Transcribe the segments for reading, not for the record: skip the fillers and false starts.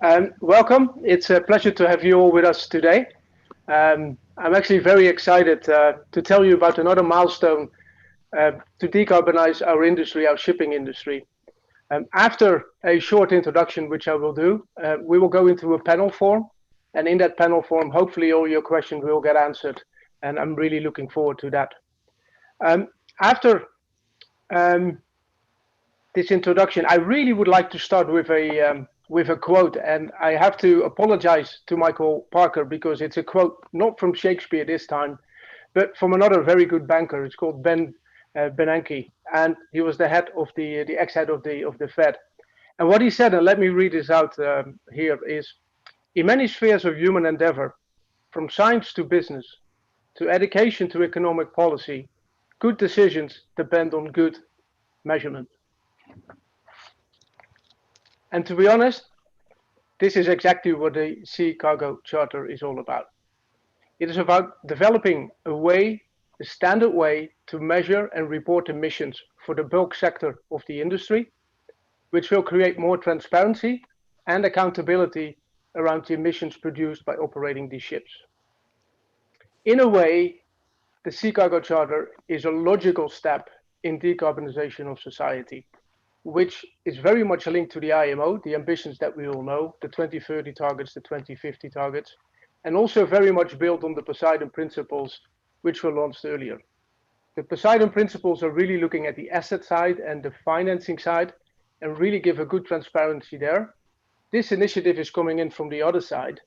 Welcome. It's a pleasure to have you all with us today. I'm actually very excited to tell you about another milestone to decarbonize our industry, our shipping industry. After a short introduction, which I will do, we will go into a panel form. And in that panel form, hopefully all your questions will get answered. And I'm really looking forward to that. After this introduction, I really would like to start with a quote, and I have to apologize to Michael Parker because it's a quote not from Shakespeare this time, but from another very good banker. It's called Ben Bernanke, and he was the head of the ex-head of the Fed. And what he said, and let me read this out here, is: in many spheres of human endeavor, from science to business, to education to economic policy, good decisions depend on good measurement. And to be honest, this is exactly what the Sea Cargo Charter is all about. It is about developing a standard way to measure and report emissions for the bulk sector of the industry, which will create more transparency and accountability around the emissions produced by operating these ships. In a way, the Sea Cargo Charter is a logical step in decarbonization of society, which is very much linked to the IMO, the ambitions that we all know, the 2030 targets, the 2050 targets, and also very much built on the Poseidon Principles, which were launched earlier. The Poseidon Principles are really looking at the asset side and the financing side and really give a good transparency there. This initiative is coming in from the other side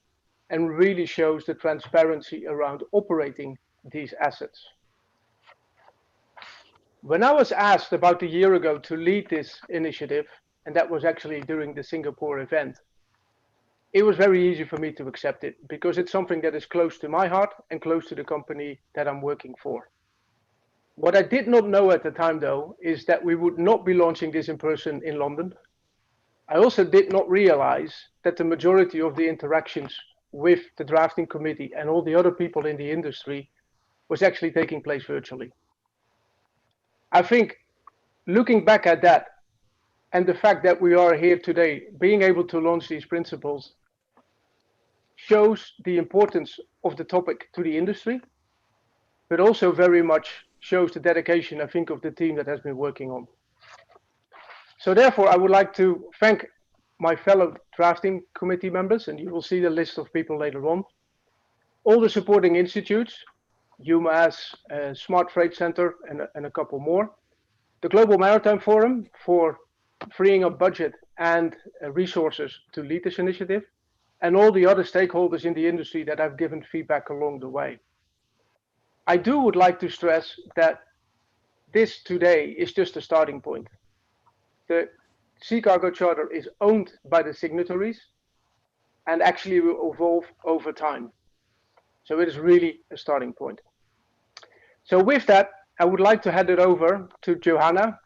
and really shows the transparency around operating these assets. When I was asked about a year ago to lead this initiative, and that was actually during the Singapore event, it was very easy for me to accept it because it's something that is close to my heart and close to the company that I'm working for. What I did not know at the time, though, is that we would not be launching this in person in London. I also did not realize that the majority of the interactions with the drafting committee and all the other people in the industry was actually taking place virtually. I think looking back at that and the fact that we are here today, being able to launch these principles shows the importance of the topic to the industry, but also very much shows the dedication, I think, of the team that has been working on. So therefore, I would like to thank my fellow drafting committee members, and you will see the list of people later on, all the supporting institutes, UMass, Smart Freight Center, and a couple more. The Global Maritime Forum for freeing up budget and resources to lead this initiative, and all the other stakeholders in the industry that have given feedback along the way. I would like to stress that this today is just a starting point. The Sea Cargo Charter is owned by the signatories and actually will evolve over time. So it is really a starting point. So with that, I would like to hand it over to Johanna.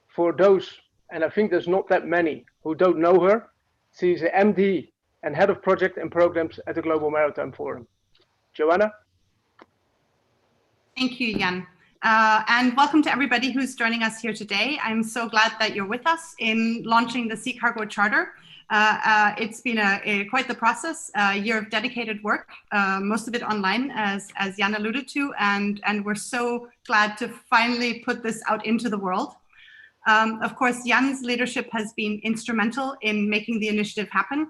For those, and I think there's not that many who don't know her, she's the MD and Head of Project and Programs at the Global Maritime Forum. Johanna? Thank you, Jan. And welcome to everybody who's joining us here today. I'm so glad that you're with us in launching the Sea Cargo Charter. It's been quite the process, a year of dedicated work, most of it online, as Jan alluded to, and we're so glad to finally put this out into the world. Of course, Jan's leadership has been instrumental in making the initiative happen,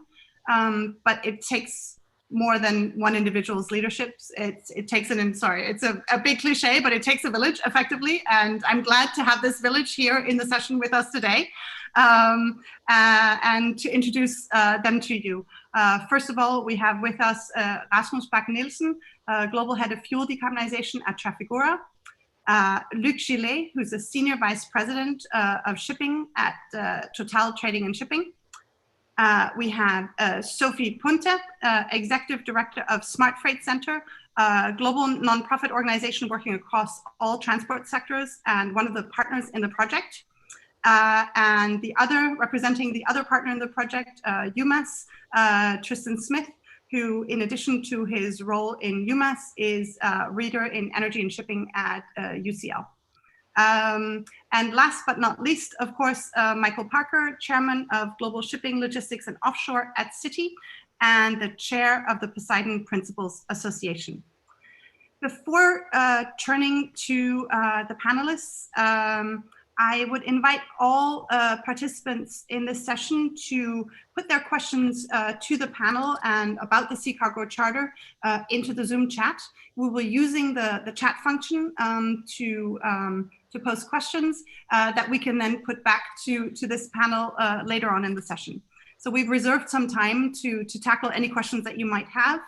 but it takes more than one individual's leadership. It takes it's a big cliche, but it takes a village effectively. And I'm glad to have this village here in the session with us today and to introduce them to you. First of all, we have with us Rasmus Bach Nielsen, Global Head of Fuel Decarbonization at Trafigura. Luc Gillet, who's a Senior Vice President of Shipping at Total Trading and Shipping. We have Sophie Punte, Executive Director of Smart Freight Center, a global nonprofit organization working across all transport sectors and one of the partners in the project. And representing the other partner in the project, UMass, Tristan Smith, who in addition to his role in UMass is a reader in energy and shipping at UCL. And last but not least, of course, Michael Parker, Chairman of Global Shipping, Logistics and Offshore at Citi, and the Chair of the Poseidon Principles Association. Before turning to the panelists, I would invite all participants in this session to put their questions to the panel and about the Sea Cargo Charter into the Zoom chat. We will be using the chat function to post questions that we can then put back to this panel later on in the session. So we've reserved some time to tackle any questions that you might have.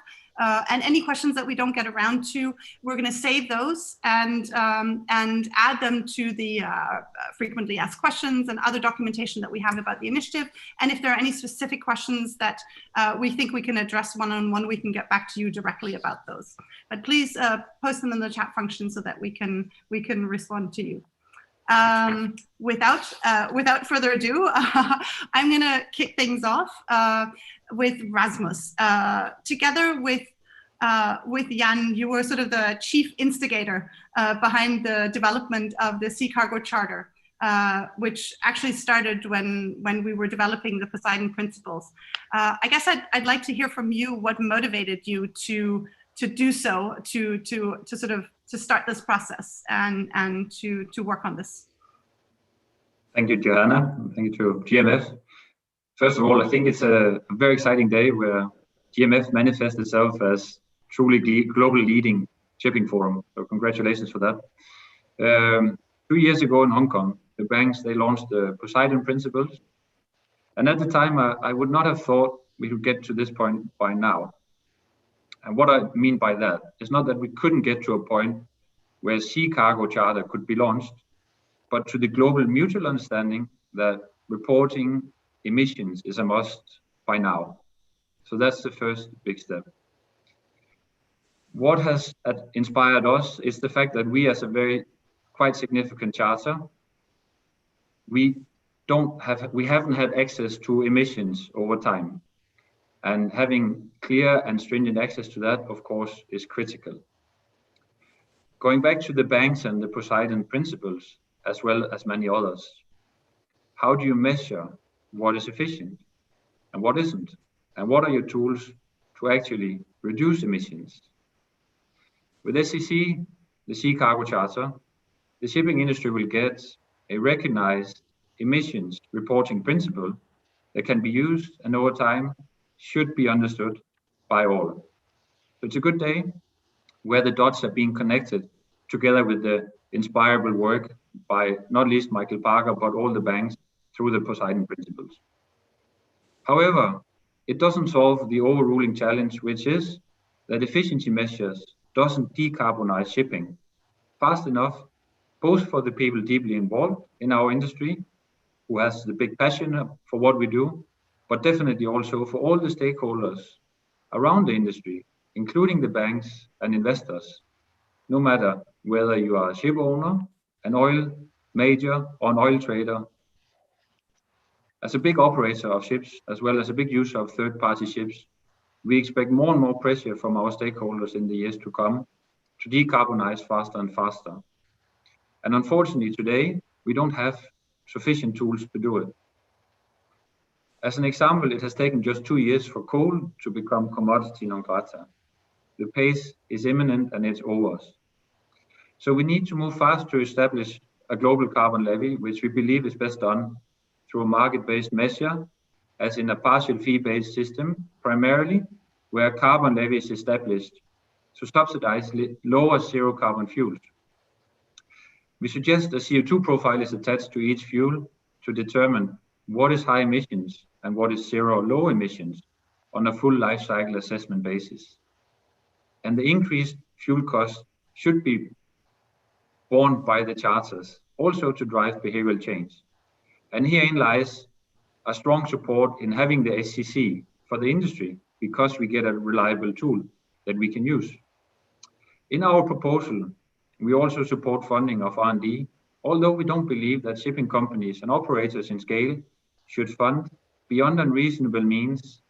And any questions that we don't get around to, we're going to save those and add them to the frequently asked questions and other documentation that we have about the initiative. And if there are any specific questions that we think we can address one-on-one, we can get back to you directly about those. But please post them in the chat function so that we can respond to you. Without further ado, I'm going to kick things off with Rasmus. Together with Jan, you were sort of the chief instigator behind the development of the Sea Cargo Charter, which actually started when we were developing the Poseidon Principles. I guess I'd like to hear from you what motivated you to do so, to start this process and to work on this. Thank you, Johanna. Thank you to GMF. First of all, I think it's a very exciting day where GMF manifests itself as truly global leading shipping forum. So congratulations for that. 2 years ago in Hong Kong, the banks, they launched the Poseidon Principles. And at the time, I would not have thought we could get to this point by now. And what I mean by that is not that we couldn't get to a point where Sea Cargo Charter could be launched, but to the global mutual understanding that reporting emissions is a must by now. So that's the first big step. What has inspired us is the fact that we, as a quite significant charter, we haven't had access to emissions over time. And having clear and stringent access to that, of course, is critical. Going back to the banks and the Poseidon Principles, as well as many others, how do you measure what is efficient and what isn't? And what are your tools to actually reduce emissions? With SEC, the Sea Cargo Charter, the shipping industry will get a recognized emissions reporting principle that can be used and over time should be understood by all. So it's a good day where the dots are being connected together with the inspirable work by not least Michael Parker, but all the banks through the Poseidon Principles. However, it doesn't solve the overruling challenge, which is that efficiency measures doesn't decarbonize shipping fast enough, both for the people deeply involved in our industry, who has the big passion for what we do, but definitely also for all the stakeholders around the industry, including the banks and investors, no matter whether you are a ship owner, an oil major, or an oil trader. As a big operator of ships, as well as a big user of third-party ships, we expect more and more pressure from our stakeholders in the years to come to decarbonize faster and faster. And unfortunately today, we don't have sufficient tools to do it. As an example, it has taken just 2 years for coal to become commodity non grata. The pace is imminent and it's over. So we need to move fast to establish a global carbon levy, which we believe is best done through a market-based measure, as in a partial fee-based system, primarily, where a carbon levy is established to subsidize lower zero carbon fuels. We suggest a CO2 profile is attached to each fuel to determine what is high emissions and what is zero low emissions on a full life cycle assessment basis. And the increased fuel cost should be borne by the charters, also to drive behavioral change. And herein lies a strong support in having the SEC for the industry, because we get a reliable tool that we can use. In our proposal, we also support funding of R&D, although we don't believe that shipping companies and operators in scale should fund beyond unreasonable means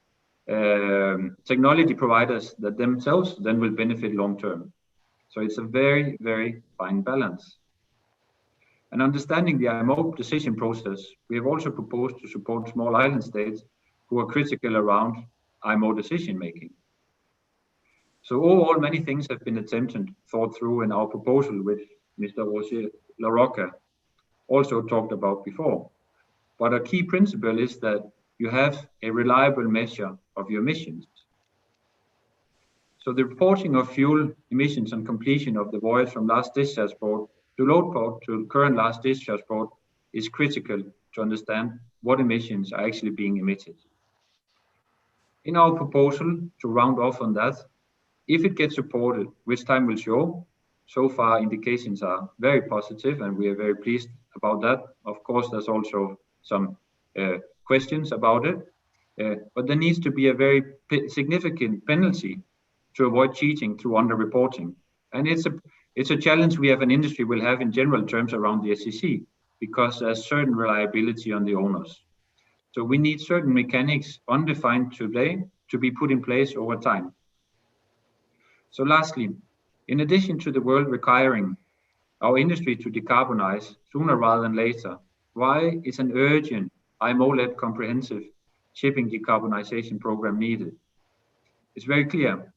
technology providers that themselves then will benefit long term. So it's a very, very fine balance. And understanding the IMO decision process, we have also proposed to support small island states who are critical around IMO decision making. So overall, many things have been attempted, thought through in our proposal, which Mr. Roger Larocca also talked about before. But a key principle is that you have a reliable measure of your emissions. So the reporting of fuel emissions on completion of the voyage from last discharge port to load port to current last discharge port is critical to understand what emissions are actually being emitted. In our proposal, to round off on that, if it gets supported, which time will show, so far indications are very positive and we are very pleased about that. Of course, there's also some questions about it, but there needs to be a very significant penalty to avoid cheating through underreporting. And it's a challenge we have an industry will have in general terms around the SEC, because there's certain reliability on the owners. So we need certain mechanics undefined today to be put in place over time. So lastly, in addition to the world requiring our industry to decarbonize sooner rather than later, why is an urgent IMO-led comprehensive shipping decarbonization program needed? It's very clear.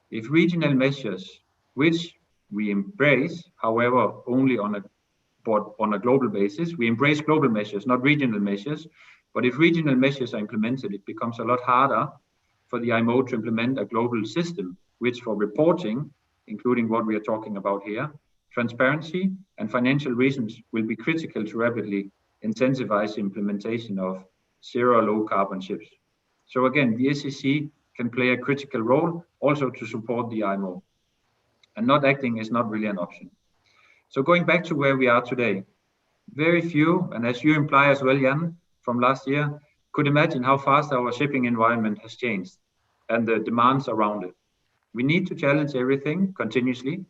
If regional measures, which we embrace, however, only on a global basis, we embrace global measures, not regional measures, but if regional measures are implemented, it becomes a lot harder for the IMO to implement a global system, which for reporting, including what we are talking about here, transparency and financial reasons will be critical to rapidly incentivize the implementation of zero low carbon ships. So again, the SEC can play a critical role also to support the IMO. And not acting is not really an option. So going back to where we are today, very few, and as you imply as well, Jan, from last year, could imagine how fast our shipping environment has changed and the demands around it. We need to challenge everything continuously,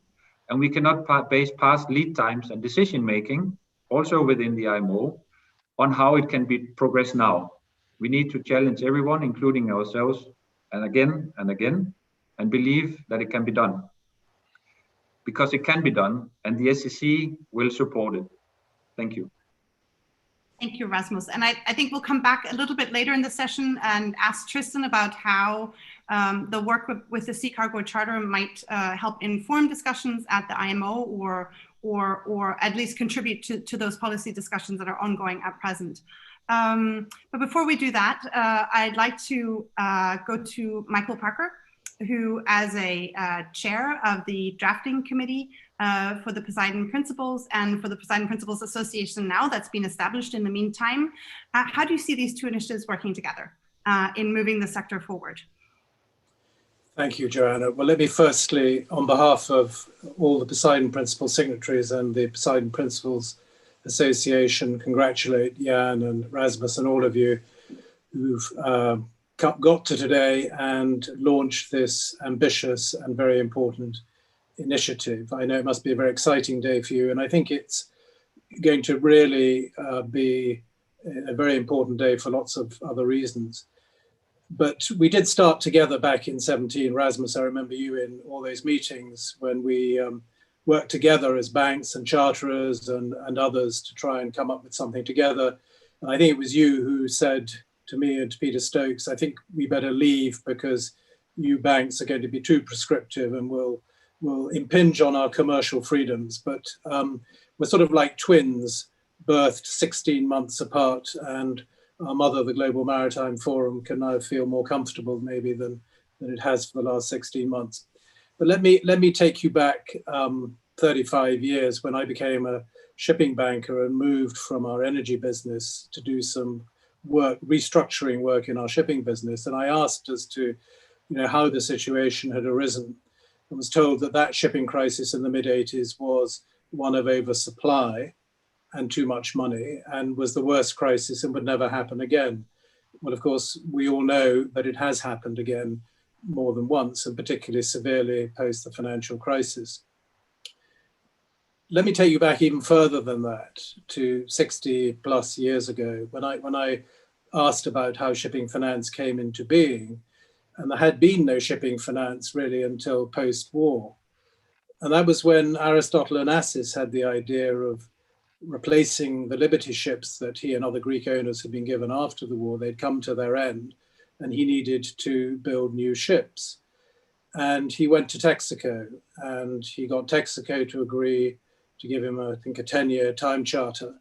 and we cannot base past lead times and decision-making, also within the IMO, on how it can be progressed now. We need to challenge everyone, including ourselves, and again, and believe that it can be done. Because it can be done, and the SEC will support it. Thank you. Thank you, Rasmus. And I think we'll come back a little bit later in the session and ask Tristan about how the work with the Sea Cargo Charter might help inform discussions at the IMO or at least contribute to those policy discussions that are ongoing at present. But before we do that, I'd like to go to Michael Parker, who as a chair of the drafting committee for the Poseidon Principles and for the Poseidon Principles Association now that's been established in the meantime. How do you see these two initiatives working together in moving the sector forward? Thank you, Joanna. Well, let me firstly, on behalf of all the Poseidon Principles signatories and the Poseidon Principles Association, congratulate Jan and Rasmus and all of you who've got to today and launched this ambitious and very important initiative. I know it must be a very exciting day for you, and I think it's going to really be a very important day for lots of other reasons. But we did start together back in 2017. Rasmus, I remember you in all those meetings when we worked together as banks and charterers and others to try and come up with something together. And I think it was you who said to me and to Peter Stokes, I think we better leave because you banks are going to be too prescriptive and will impinge on our commercial freedoms. But we're sort of like twins, birthed 16 months apart, and our mother, the Global Maritime Forum, can now feel more comfortable maybe than it has for the last 16 months. But let me take you back 35 years when I became a shipping banker and moved from our energy business to do some work, restructuring work in our shipping business. And I asked as to, how the situation had arisen. I was told that shipping crisis in the mid-80s was one of oversupply and too much money, and was the worst crisis and would never happen again. Well, of course, we all know that it has happened again more than once, and particularly severely post the financial crisis. Let me take you back even further than that, to 60 plus years ago, when I asked about how shipping finance came into being, and there had been no shipping finance really until post-war. And that was when Aristotle Onassis had the idea of replacing the Liberty ships that he and other Greek owners had been given after the war. They'd come to their end, and he needed to build new ships. And he went to Texaco, and he got Texaco to agree to give him, I think, a 10-year time charter.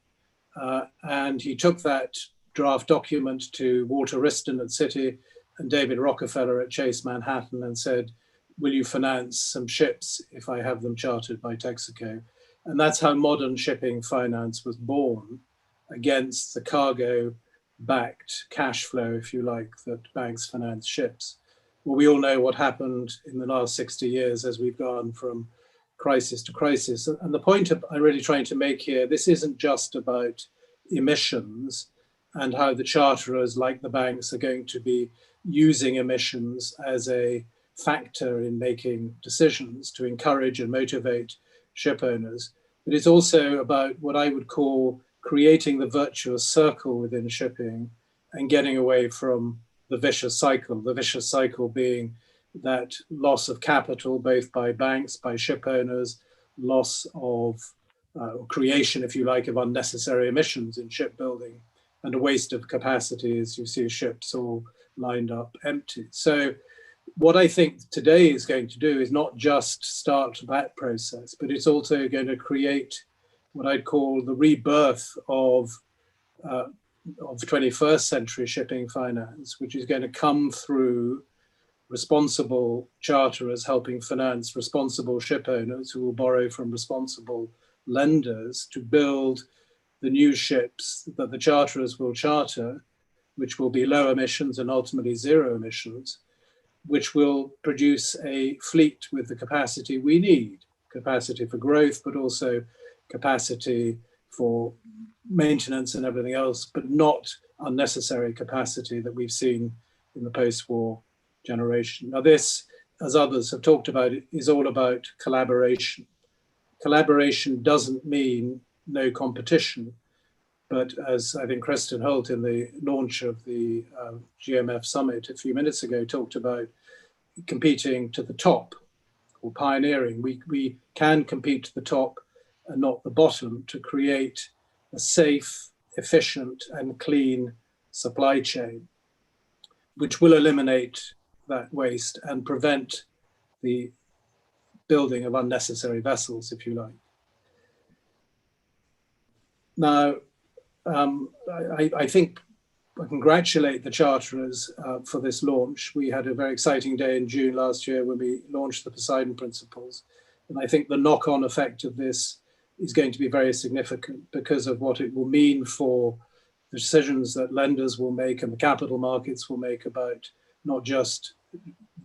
And he took that draft document to Walter Wriston at Citi and David Rockefeller at Chase Manhattan and said, will you finance some ships if I have them chartered by Texaco? And that's how modern shipping finance was born, against the cargo-backed cash flow, if you like, that banks finance ships. Well, we all know what happened in the last 60 years as we've gone from crisis to crisis. And the point I'm really trying to make here, this isn't just about emissions and how the charterers, like the banks, are going to be using emissions as a factor in making decisions to encourage and motivate ship owners. But it's also about what I would call creating the virtuous circle within shipping and getting away from the vicious cycle being that loss of capital, both by banks, by ship owners, loss of creation, if you like, of unnecessary emissions in shipbuilding, and a waste of capacity as you see ships all lined up empty. So what I think today is going to do is not just start that process, but it's also going to create what I'd call the rebirth of 21st century shipping finance, which is going to come through responsible charterers helping finance responsible ship owners who will borrow from responsible lenders to build the new ships that the charterers will charter, which will be low emissions and ultimately zero emissions, which will produce a fleet with the capacity we need, capacity for growth, but also capacity for maintenance and everything else, but not unnecessary capacity that we've seen in the post-war generation. Now this, as others have talked about, is all about collaboration. Collaboration doesn't mean no competition, but as I think Tristan Holt in the launch of the GMF summit a few minutes ago talked about competing to the top or pioneering. We can compete to the top and not the bottom to create a safe, efficient and clean supply chain, which will eliminate that waste and prevent the building of unnecessary vessels, if you like. Now, I think I congratulate the charterers for this launch. We had a very exciting day in June last year when we launched the Poseidon Principles. And I think the knock-on effect of this is going to be very significant because of what it will mean for the decisions that lenders will make and the capital markets will make about not just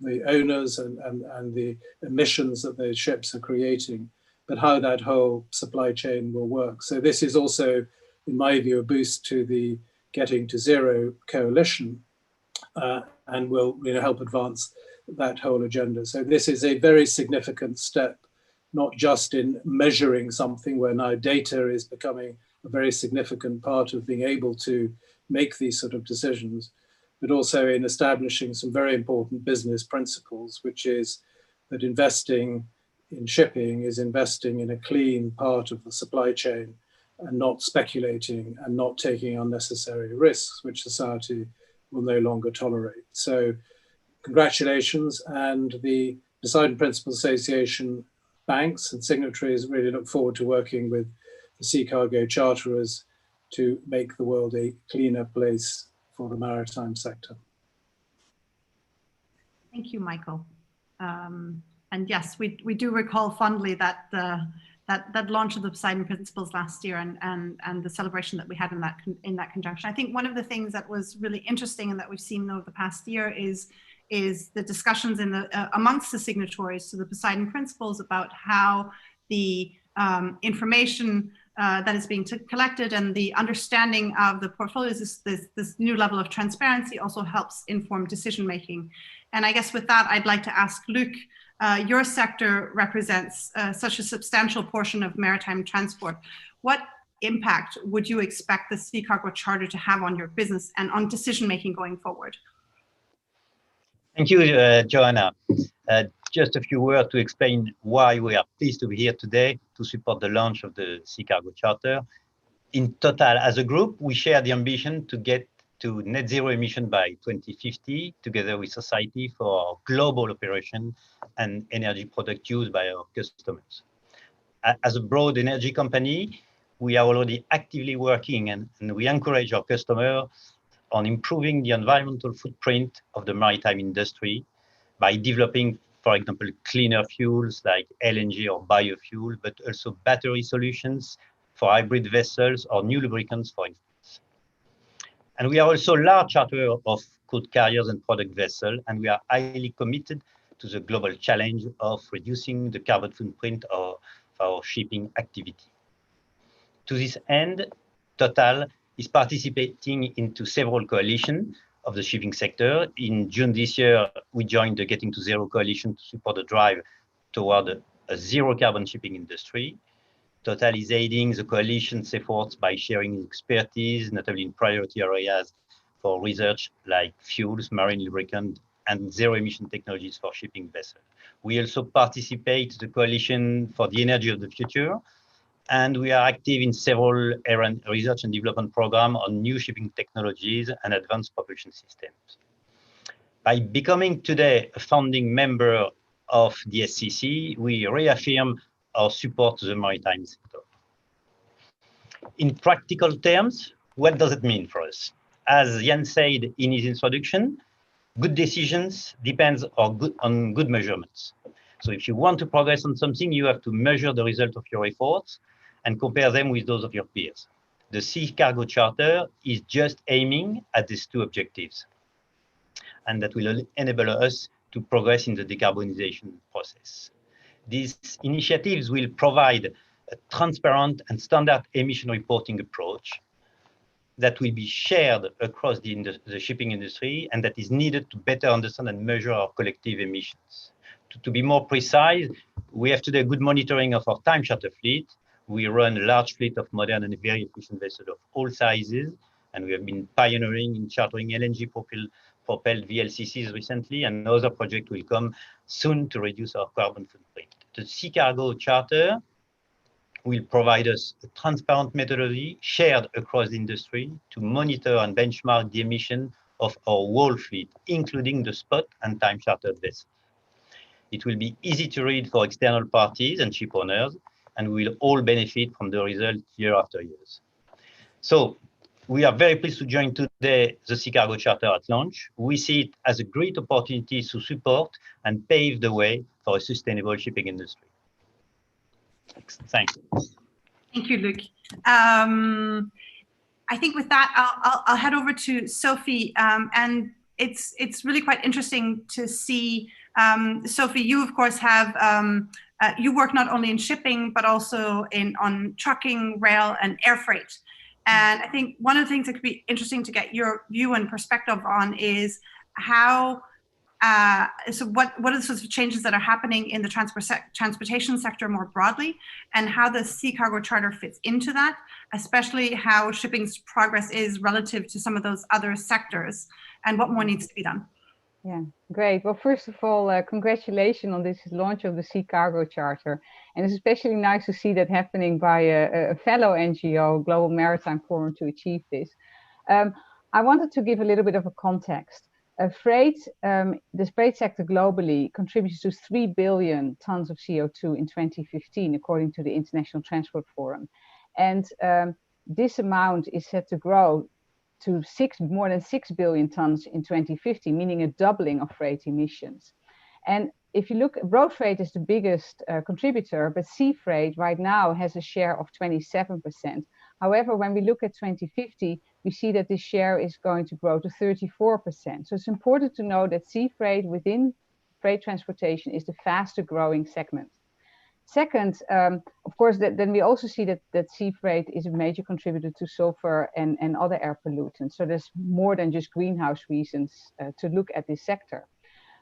the owners and the emissions that those ships are creating, but how that whole supply chain will work. So this is also, in my view, a boost to the Getting to Zero coalition and will help advance that whole agenda. So this is a very significant step, not just in measuring something where now data is becoming a very significant part of being able to make these sort of decisions, but also in establishing some very important business principles, which is that investing in shipping is investing in a clean part of the supply chain and not speculating and not taking unnecessary risks, which society will no longer tolerate. So congratulations, and the Poseidon Principles Association banks and signatories really look forward to working with the sea cargo charterers to make the world a cleaner place for the maritime sector. Thank you, Michael. And yes, we do recall fondly that that launch of the Poseidon Principles last year and the celebration that we had in that conjunction. I think one of the things that was really interesting and that we've seen over the past year is the discussions in amongst the signatories to the Poseidon Principles about how the information that is being collected and the understanding of the portfolios, this new level of transparency also helps inform decision making. And I guess with that, I'd like to ask Luc, your sector represents such a substantial portion of maritime transport. What impact would you expect the Sea Cargo Charter to have on your business and on decision making going forward? Thank you, Joanna. Just a few words to explain why we are pleased to be here today to support the launch of the Sea Cargo Charter. In total, as a group, we share the ambition to get to net zero emission by 2050, together with society, for global operation and energy product use by our customers. As a broad energy company, we are already actively working and we encourage our customers on improving the environmental footprint of the maritime industry by developing, for example, cleaner fuels like LNG or biofuel, but also battery solutions for hybrid vessels or new lubricants, for instance. And we are also a large charterer of crude carriers and product vessels, and we are highly committed to the global challenge of reducing the carbon footprint of our shipping activity. To this end, Total is participating into several coalitions of the shipping sector. In June this year, we joined the Getting to Zero coalition to support the drive toward a zero carbon shipping industry. Total is aiding the coalition's efforts by sharing expertise, notably in priority areas for research like fuels, marine lubricant, and zero emission technologies for shipping vessels. We also participate in the coalition for the energy of the future, and we are active in several research and development programs on new shipping technologies and advanced propulsion systems. By becoming today a founding member of the SCC, we reaffirm our support to the maritime sector. In practical terms, what does it mean for us? As Jan said in his introduction, good decisions depend on good measurements. So if you want to progress on something, you have to measure the result of your efforts and compare them with those of your peers. The Sea Cargo Charter is just aiming at these two objectives, and that will enable us to progress in the decarbonization process. These initiatives will provide a transparent and standard emission reporting approach that will be shared across the shipping industry and that is needed to better understand and measure our collective emissions. To be more precise, we have today good monitoring of our time charter fleet. We run a large fleet of modern and very efficient vessels of all sizes, and we have been pioneering in chartering LNG propelled VLCCs recently, and another project will come soon to reduce our carbon footprint. The Sea Cargo Charter will provide us a transparent methodology shared across the industry to monitor and benchmark the emission of our whole fleet, including the spot and time chartered vessels. It will be easy to read for external parties and ship owners, and we will all benefit from the result year after year. So we are very pleased to join today the Sea Cargo Charter at launch. We see it as a great opportunity to support and pave the way for a sustainable shipping industry. Thanks. Thank you, Luc. I think with that, I'll head over to Sophie, and it's really quite interesting to see. Sophie, you of course have you work not only in shipping but also on trucking, rail, and air freight. And I think one of the things that could be interesting to get your view and perspective on is how. So what are the sorts of changes that are happening in the transportation sector more broadly, and how the Sea Cargo Charter fits into that, especially how shipping's progress is relative to some of those other sectors, and what more needs to be done? Yeah, great. Well, first of all, congratulations on this launch of the Sea Cargo Charter. And it's especially nice to see that happening by a fellow NGO, Global Maritime Forum, to achieve this. I wanted to give a little bit of a context. The freight sector globally contributes to 3 billion tons of CO2 in 2015, according to the International Transport Forum. And this amount is set to grow to more than 6 billion tons in 2050, meaning a doubling of freight emissions. And if you look, road freight is the biggest contributor, but sea freight right now has a share of 27%. However, when we look at 2050, we see that this share is going to grow to 34%. So it's important to know that sea freight within freight transportation is the faster growing segment. Second, of course, then we also see that sea freight is a major contributor to sulfur and other air pollutants. So there's more than just greenhouse reasons to look at this sector.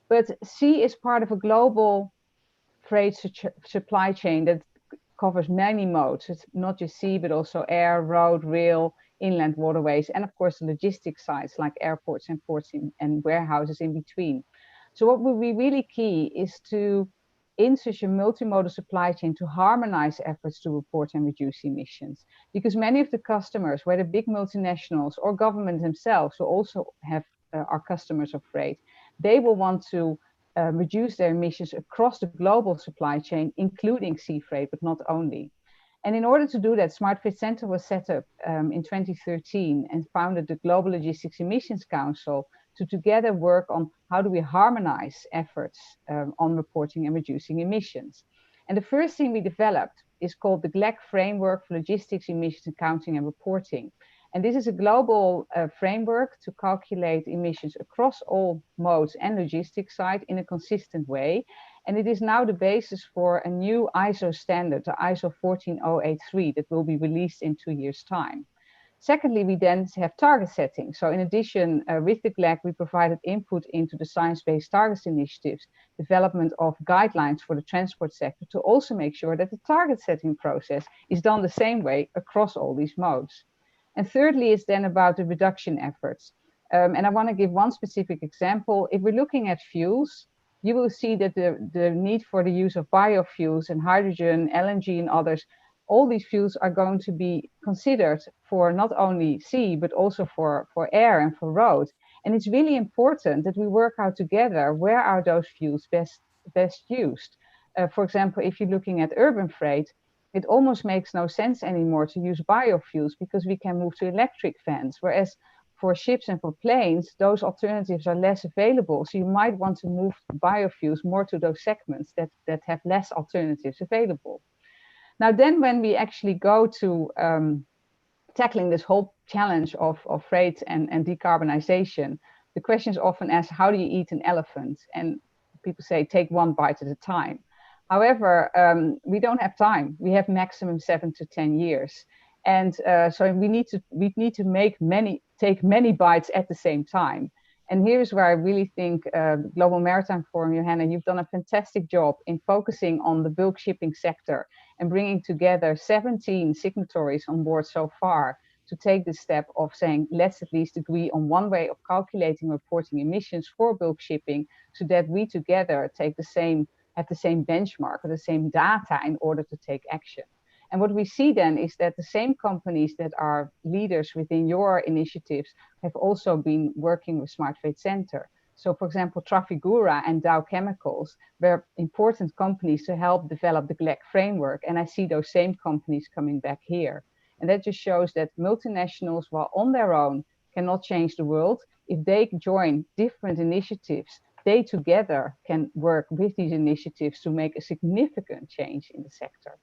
But sea is part of a global freight supply chain that covers many modes. It's not just sea, but also air, road, rail, inland waterways, and of course the logistics sites like airports and ports and warehouses in between. So what will be really key is to in such a multimodal supply chain to harmonize efforts to report and reduce emissions. Because many of the customers, whether big multinationals or government themselves, who also have are customers of freight, they will want to reduce their emissions across the global supply chain, including sea freight, but not only. And in order to do that, Smart Freight Center was set up in 2013 and founded the Global Logistics Emissions Council to together work on how do we harmonize efforts on reporting and reducing emissions. And the first thing we developed is called the GLEC Framework for Logistics Emissions Accounting and Reporting. And this is a global framework to calculate emissions across all modes and logistics side in a consistent way. And it is now the basis for a new ISO standard, the ISO 14083, that will be released in 2 years' time. Secondly, we then have target setting. So in addition, with the GLEC, we provided input into the Science-Based Targets Initiative's development of guidelines for the transport sector to also make sure that the target setting process is done the same way across all these modes. And thirdly, is then about the reduction efforts. And I want to give one specific example. If we're looking at fuels, you will see that the need for the use of biofuels and hydrogen, LNG and others, all these fuels are going to be considered for not only sea, but also for air and for road. And it's really important that we work out together where are those fuels best used. For example, if you're looking at urban freight, it almost makes no sense anymore to use biofuels because we can move to electric vans, whereas for ships and for planes, those alternatives are less available. So you might want to move biofuels more to those segments that have less alternatives available. Now then, when we actually go to tackling this whole challenge of freight and decarbonization, the question is often asked, how do you eat an elephant? And people say, take one bite at a time. However, we don't have time. We have maximum 7 to 10 years. And so we need to take many bites at the same time. And here's where I really think Global Maritime Forum, Johanna, you've done a fantastic job in focusing on the bulk shipping sector and bringing together 17 signatories on board so far to take the step of saying, let's at least agree on one way of calculating reporting emissions for bulk shipping so that we together have the same benchmark or the same data in order to take action. And what we see then is that the same companies that are leaders within your initiatives have also been working with Smart Freight Center. So for example, Trafigura and Dow Chemicals were important companies to help develop the GLEC framework. And I see those same companies coming back here. And that just shows that multinationals, while on their own, cannot change the world. If they join different initiatives, they together can work with these initiatives to make a significant change in the sector.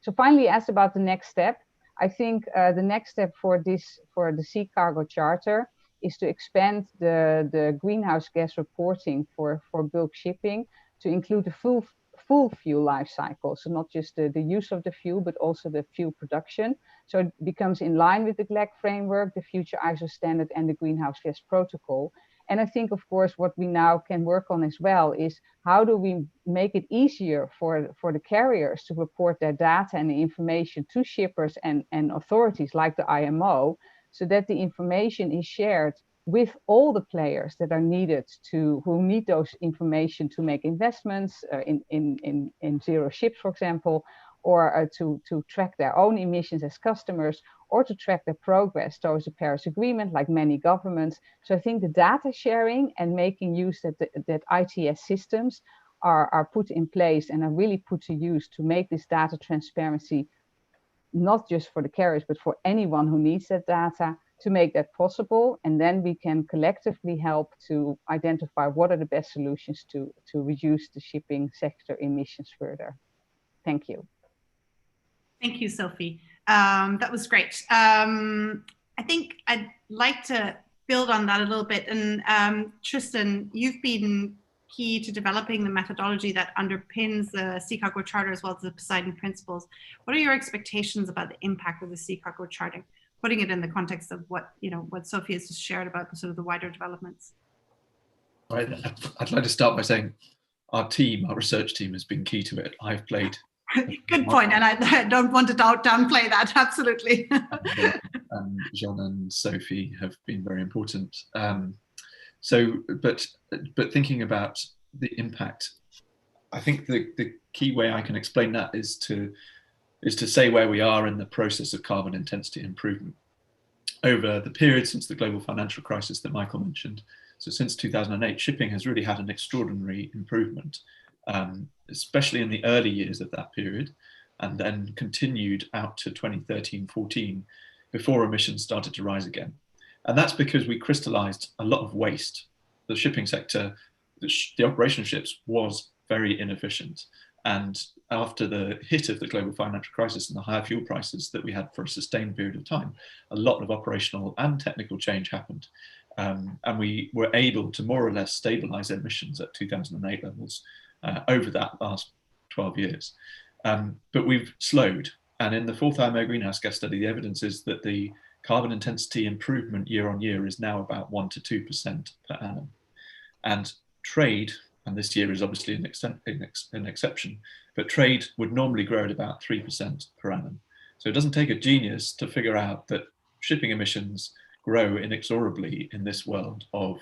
So finally, asked about the next step. I think the next step for the Sea Cargo Charter is to expand the greenhouse gas reporting for bulk shipping to include the full fuel life cycle. So not just the use of the fuel, but also the fuel production. So it becomes in line with the GLEC framework, the future ISO standard and the greenhouse gas protocol. And I think, of course, what we now can work on as well is how do we make it easier for the carriers to report their data and the information to shippers and authorities like the IMO, so that the information is shared with all the players that are needed who need those information to make investments in zero ships, for example, or to track their own emissions as customers, or to track their progress towards the Paris Agreement, like many governments. So I think the data sharing and making use that ITS systems are put in place and are really put to use to make this data transparency, not just for the carriers, but for anyone who needs that data, to make that possible. And then we can collectively help to identify what are the best solutions to reduce the shipping sector emissions further. Thank you. Thank you, Sophie. That was great. I think I'd like to build on that a little bit. And Tristan, you've been key to developing the methodology that underpins the Sea Cargo Charter as well as the Poseidon Principles. What are your expectations about the impact of the Sea Cargo Charter, putting it in the context of what Sophie has just shared about the sort of the wider developments? I'd like to start by saying our research team has been key to it. I've played. Good point, and I don't want to downplay that, absolutely. And Jean and Sophie have been very important. But thinking about the impact, I think the key way I can explain that is to say where we are in the process of carbon intensity improvement over the period since the global financial crisis that Michael mentioned. So since 2008, shipping has really had an extraordinary improvement, especially in the early years of that period, and then continued out to 2013-14 before emissions started to rise again. And that's because we crystallized a lot of waste. The shipping sector, the operation of ships was very inefficient. And after the hit of the global financial crisis and the higher fuel prices that we had for a sustained period of time, a lot of operational and technical change happened. And we were able to more or less stabilize emissions at 2008 levels over that last 12 years. But we've slowed. And in the fourth IMO greenhouse gas study, the evidence is that the carbon intensity improvement year on year is now about 1 to 2% per annum. And trade, and this year is obviously an exception, but trade would normally grow at about 3% per annum. So it doesn't take a genius to figure out that shipping emissions grow inexorably in this world of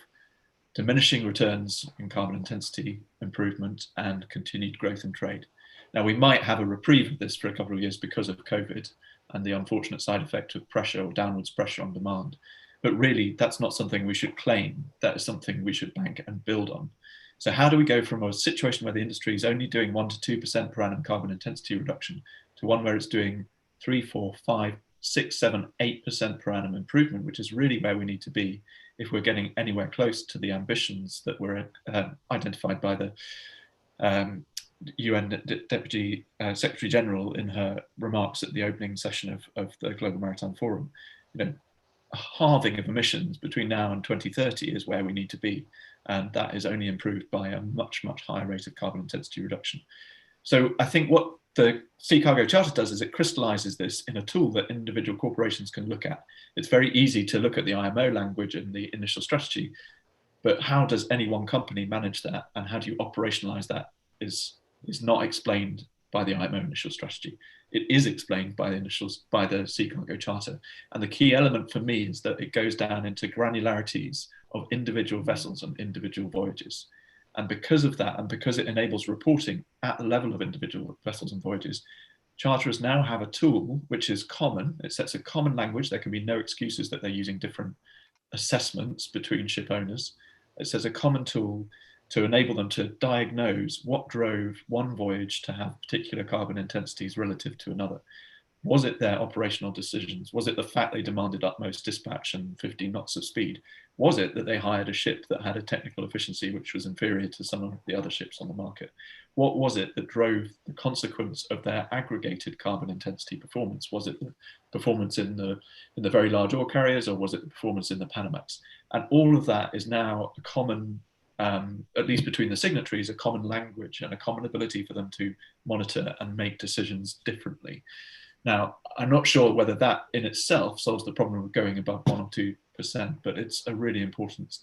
diminishing returns in carbon intensity improvement and continued growth in trade. Now, we might have a reprieve of this for a couple of years because of COVID and the unfortunate side effect of pressure or downwards pressure on demand. But really, that's not something we should claim. That is something we should bank and build on. So how do we go from a situation where the industry is only doing 1 to 2% per annum carbon intensity reduction to one where it's doing 3, 4, 5, 6, 7, 8% per annum improvement, which is really where we need to be if we're getting anywhere close to the ambitions that were identified by the UN Deputy Secretary General in her remarks at the opening session of the Global Maritime Forum. You know, a halving of emissions between now and 2030 is where we need to be. And that is only improved by a much, much higher rate of carbon intensity reduction. So I think what the Sea Cargo Charter does is it crystallizes this in a tool that individual corporations can look at. It's very easy to look at the IMO language and the initial strategy, but how does any one company manage that? And how do you operationalize that is not explained by the IMO initial strategy. It is explained by the Sea Cargo Charter. And the key element for me is that it goes down into granularities of individual vessels and individual voyages. And because of that, and because it enables reporting at the level of individual vessels and voyages, charterers now have a tool which is common. It sets a common language. There can be no excuses that they're using different assessments between ship owners. It says a common tool to enable them to diagnose what drove one voyage to have particular carbon intensities relative to another. Was it their operational decisions? Was it the fact they demanded utmost dispatch and 15 knots of speed? Was it that they hired a ship that had a technical efficiency which was inferior to some of the other ships on the market? What was it that drove the consequence of their aggregated carbon intensity performance? Was it the performance in the very large ore carriers, or was it the performance in the Panamax? And all of that is now a common, at least between the signatories, a common language and a common ability for them to monitor and make decisions differently. Now, I'm not sure whether that in itself solves the problem of going above 1 or 2%, but it's a really important,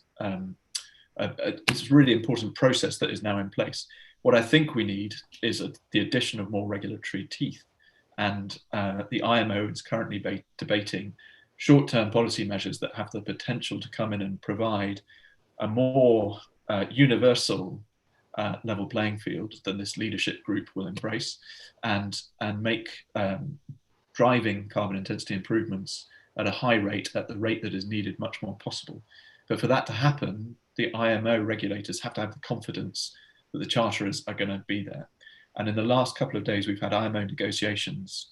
process that is now in place. What I think we need is the addition of more regulatory teeth, and the IMO is currently debating short-term policy measures that have the potential to come in and provide a more universal level playing field than this leadership group will embrace, and make driving carbon intensity improvements at a high rate, at the rate that is needed, much more possible. But for that to happen, the IMO regulators have to have the confidence that the charterers are going to be there. And in the last couple of days, we've had IMO negotiations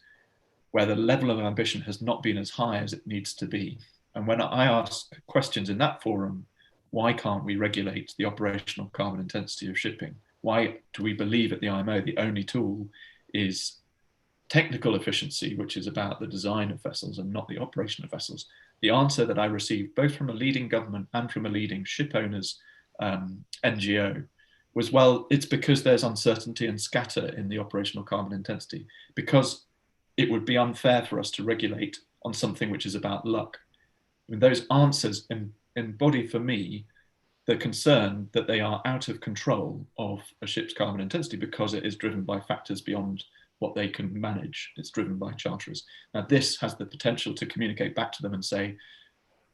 where the level of ambition has not been as high as it needs to be. And when I ask questions in that forum, why can't we regulate the operational carbon intensity of shipping? Why do we believe at the IMO the only tool is technical efficiency, which is about the design of vessels and not the operation of vessels? The answer that I received both from a leading government and from a leading ship owners NGO was, well, it's because there's uncertainty and scatter in the operational carbon intensity, because it would be unfair for us to regulate on something which is about luck. I mean, those answers embody for me the concern that they are out of control of a ship's carbon intensity because it is driven by factors beyond what they can manage. It's driven by charterers. Now, this has the potential to communicate back to them and say,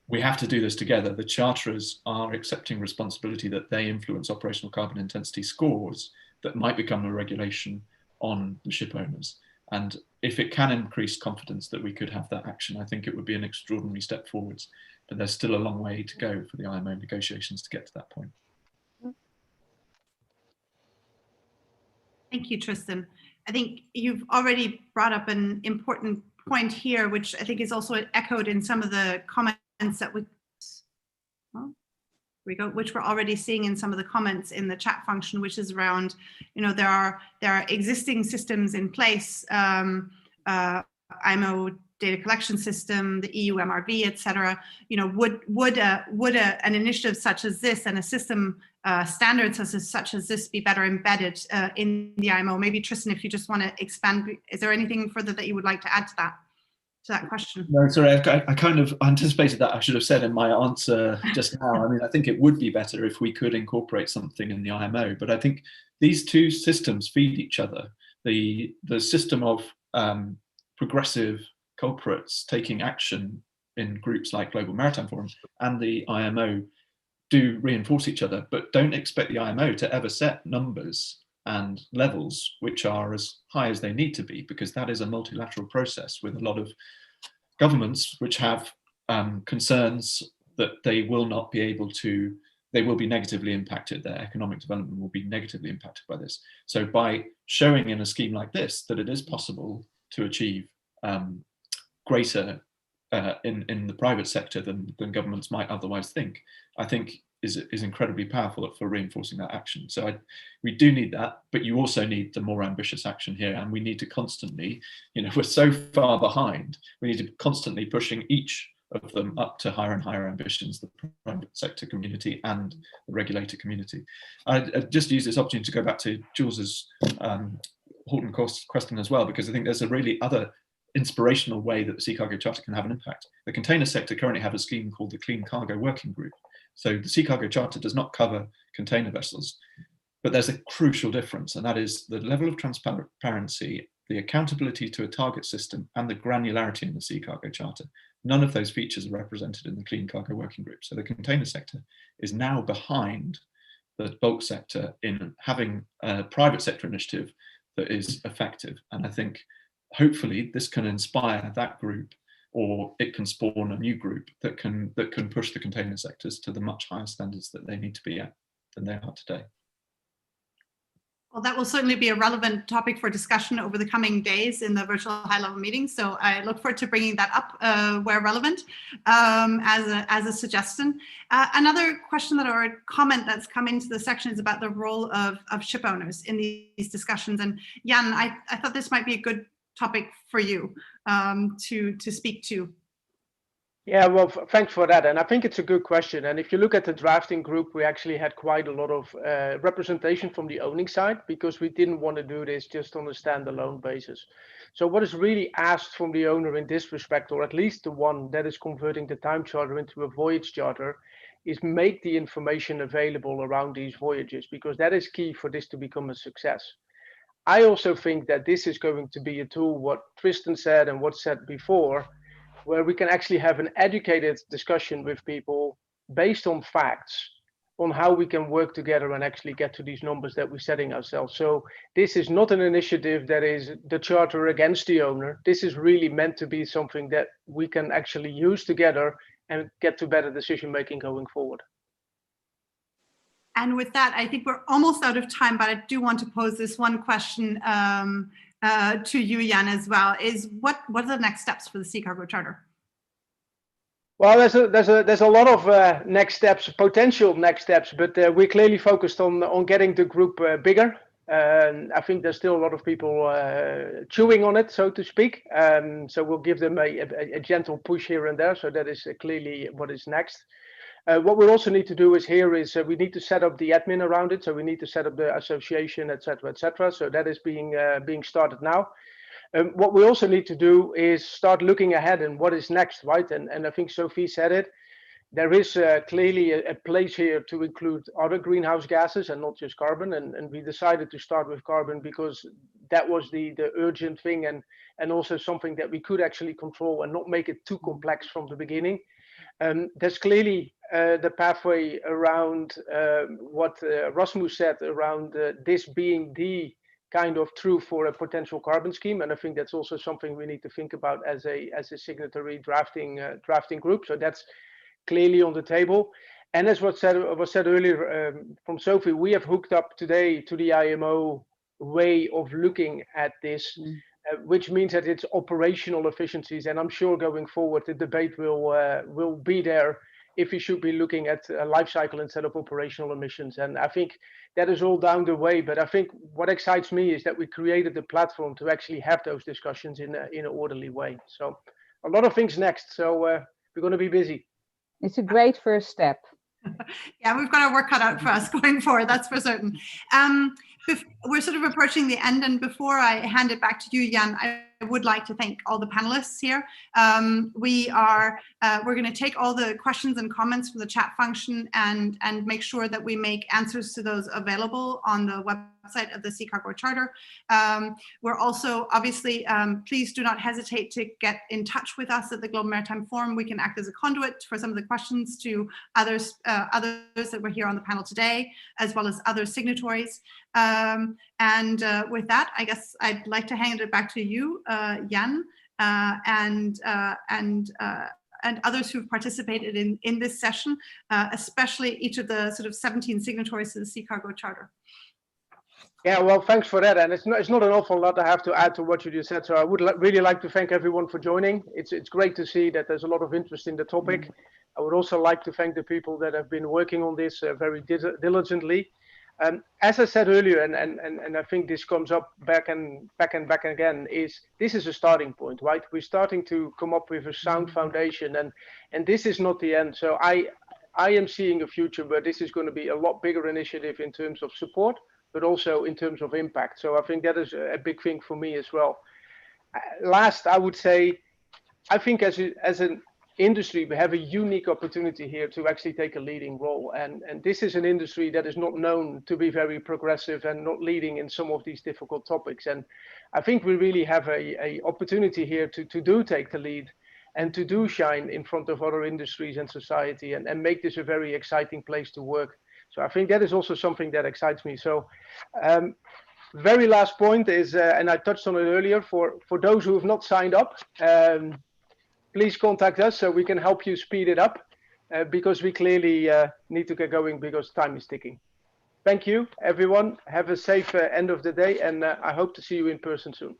we have to do this together. The charterers are accepting responsibility that they influence operational carbon intensity scores. that might become a regulation on the ship owners. And if it can increase confidence that we could have that action, I think it would be an extraordinary step forwards. But there's still a long way to go for the IMO negotiations to get to that point. Thank you, Tristan. I think you've already brought up an important point here, which I think is also echoed in some of the comments that which we're already seeing in some of the comments in the chat function, which is around, there are existing systems in place, IMO data collection system, the EU MRV, et cetera. Would an initiative such as this and a system standards such as this be better embedded in the IMO? Maybe Tristan, if you just want to expand, is there anything further that you would like to add to that question? No, sorry, I kind of anticipated that I should have said in my answer just now. I mean, I think it would be better if we could incorporate something in the IMO, but I think these two systems feed each other. The system of progressive culprits taking action in groups like Global Maritime Forum and the IMO do reinforce each other, but don't expect the IMO to ever set numbers and levels which are as high as they need to be, because that is a multilateral process with a lot of governments which have concerns that they will not be able to, they will be negatively impacted, their economic development will be negatively impacted by this. So by showing in a scheme like this that it is possible to achieve greater in the private sector than governments might otherwise think, I think is incredibly powerful for reinforcing that action. So we do need that, but you also need the more ambitious action here, and we need to constantly, we're so far behind, we need to be constantly pushing each of them up to higher and higher ambitions, the private sector community and the regulator community. I just use this opportunity to go back to Jules's Horton question as well, because I think there's a really other inspirational way that the Sea Cargo Charter can have an impact. The container sector currently have a scheme called the Clean Cargo Working Group. So the Sea Cargo Charter does not cover container vessels, but there's a crucial difference, and that is the level of transparency, the accountability to a target system, and the granularity in the Sea Cargo Charter. None of those features are represented in the Clean Cargo Working Group. So the container sector is now behind the bulk sector in having a private sector initiative that is effective. And I think hopefully this can inspire that group, or it can spawn a new group that can push the container sectors to the much higher standards that they need to be at than they are today. Well, that will certainly be a relevant topic for discussion over the coming days in the virtual high-level meeting. So I look forward to bringing that up where relevant as a suggestion. Another question or a comment that's come into the section is about the role of ship owners in these discussions. And Jan, I thought this might be a good topic for you to speak to. Yeah, well, thanks for that. And I think it's a good question. And if you look at the drafting group, we actually had quite a lot of representation from the owning side, because we didn't want to do this just on a standalone basis. So what is really asked from the owner in this respect, or at least the one that is converting the time charter into a voyage charter, is make the information available around these voyages, because that is key for this to become a success. I also think that this is going to be a tool, what Tristan said and what's said before, where we can actually have an educated discussion with people based on facts on how we can work together and actually get to these numbers that we're setting ourselves. So this is not an initiative that is the charter against the owner. This is really meant to be something that we can actually use together and get to better decision making going forward. And with that, I think we're almost out of time, but I do want to pose this one question to you, Jan, as well. Is what are the next steps for the Sea Cargo Charter? Well, there's a lot of next steps, potential next steps, but we're clearly focused on getting the group bigger. I think there's still a lot of people chewing on it, so to speak. So we'll give them a gentle push here and there. So that is clearly what is next. What we also need to do is we need to set up the admin around it. So we need to set up the association, et cetera, et cetera. So that is being started now. What we also need to do is start looking ahead and what is next, right? And I think Sophie said it. There is clearly a place here to include other greenhouse gases and not just carbon. And we decided to start with carbon because that was the urgent thing and also something that we could actually control and not make it too complex from the beginning. There's clearly the pathway around what Rasmus said around this being the kind of truth for a potential carbon scheme, and I think that's also something we need to think about as a signatory drafting group. So that's clearly on the table. And as was said earlier from Sophie, we have hooked up today to the IMO way of looking at this, which means that it's operational efficiencies. And I'm sure going forward, the debate will be there if we should be looking at a life cycle instead of operational emissions. And I think that is all down the way. But I think what excites me is that we created the platform to actually have those discussions in an orderly way. So a lot of things next. So we're going to be busy. It's a great first step. Yeah, we've got our work cut out for us going forward, that's for certain. We're sort of approaching the end, and before I hand it back to you, Jan, I would like to thank all the panelists here. We're going to take all the questions and comments from the chat function and make sure that we make answers to those available on the website of the Sea Cargo Charter. We're also, obviously, please do not hesitate to get in touch with us at the Global Maritime Forum. We can act as a conduit for some of the questions to others that were here on the panel today, as well as other signatories. With that, I guess I'd like to hand it back to you, Jan, and others who've participated in this session, especially each of the sort of 17 signatories to the Sea Cargo Charter. Yeah, well, thanks for that. And it's not an awful lot I have to add to what you just said. So I would really like to thank everyone for joining. It's great to see that there's a lot of interest in the topic. I would also like to thank the people that have been working on this very diligently. As I said earlier, and I think this comes up back and again, is this is a starting point, right? We're starting to come up with a sound foundation, and this is not the end. So I am seeing a future where this is going to be a lot bigger initiative in terms of support, but also in terms of impact. So I think that is a big thing for me as well. Last, I would say, I think as an industry, we have a unique opportunity here to actually take a leading role. And this is an industry that is not known to be very progressive and not leading in some of these difficult topics. And I think we really have a opportunity here to take the lead and to do shine in front of other industries and society and make this a very exciting place to work. So I think that is also something that excites me. So very last point is, and I touched on it earlier, for those who have not signed up, please contact us so we can help you speed it up because we clearly need to get going because time is ticking. Thank you, everyone. Have a safe end of the day, and I hope to see you in person soon.